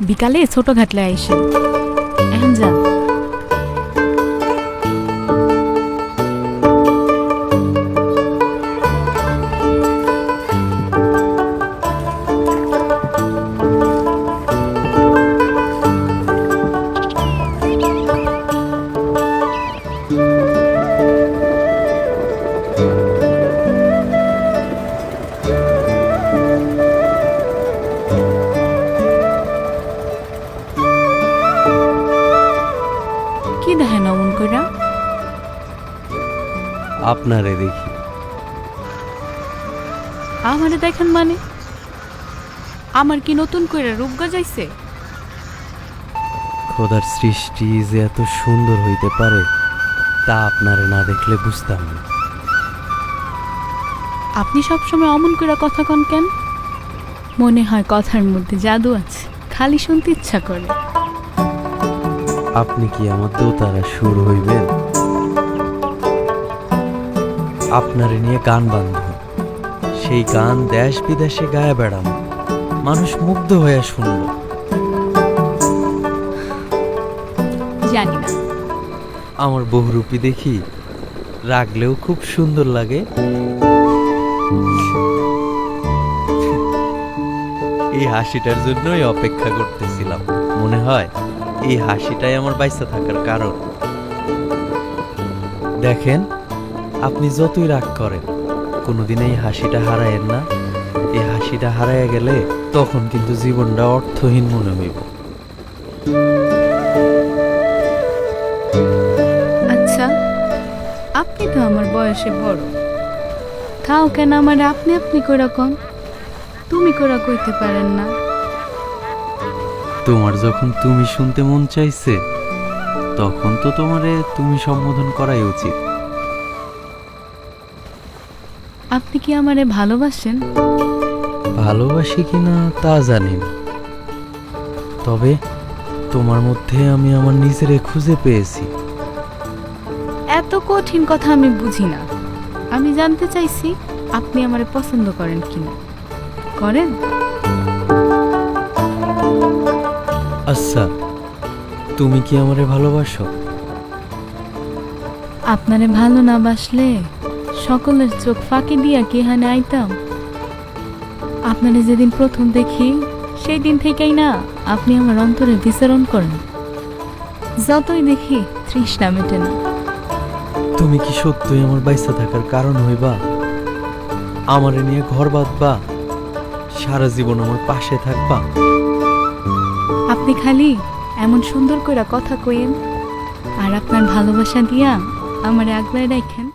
বিকালে ছোট ঘাটলে আইসে এখন যান। কি দেখেন অমন কইরা? আপনারে দেখি। আমারে দেখেন মানে? আমার কি নতুন কইরা রূপ গজাইছে? খোদার সৃষ্টি যে এত সুন্দর হইতে পারে তা আপনারে না দেখলে বুঝতাম না। আপনি সবসময় অমন কইরা কথা কন কেন? মনে হয় কথার মধ্যে জাদু আছে, খালি শুনতে ইচ্ছা করে। আপনি কি আমার দোতারা সুর হইবেন? আপনারে নিয়ে গান বান্ধব, সেই গান দেশ বিদেশে গায়ে বেড়ানো, মানুষ মুগ্ধ হয়ে শুনল। জানি না। আমার বহুরূপী দেখি রাগলেও খুব সুন্দর লাগে। এই হাসিটার জন্যই অপেক্ষা করতেছিলাম। মনে হয় এই হাসিটাই আমার বাইসা থাকার কারণ। দেখেন, আপনি যতই রাগ করেন কোনোদিন এই হাসিটা হারায়েন না। এই হাসিটা হারাইয়া গেলে তখন কিন্তু জীবনটা অর্থহীন মনে হইব। আচ্ছা, আপনি তো আমার বয়সে বড়, তাও কেন আমার আপনি আপনি কইরা কন? তুমি কইরা কইতে পারেন না? তোমার যখন তুমি শুনতে মন চাইছে তখন তো তোমারে তুমি সম্বোধন করাই উচিত। আপনি কি আমারে ভালোবাসেন? ভালোবাসি কিনা তা জানি না, তবে তোমার মধ্যে আমি আমার নিজেরে খুঁজে পেয়েছি। এত কঠিন কথা আমি বুঝি না। আমি জানতে চাইছি আপনি আমারে পছন্দ করেন কিনা। করেন? আচ্ছা, তুমি কি আমারে ভালোবাসো? আপনারে ভালো না বাসলে সকলের চোখ ফাঁকি দিয়া কি হানে আইতাম? আপনারে যেদিন প্রথম দেখি সেই দিন থেকেই না আপনি আমার অন্তরে বিচরণ করেন। যতই দেখি তৃষ্ণা মেটে না। তুমি কি সত্যই আমার বাইসা থাকার কারণ হইবা? আমারে নিয়ে ঘর বাঁধবা, সারা জীবন আমার পাশে থাকবা? আপনি খালি এমন সুন্দর করে কথা কইেন আর আপনার ভালোবাসা দিয়া আমারে আগলায় রাখেন।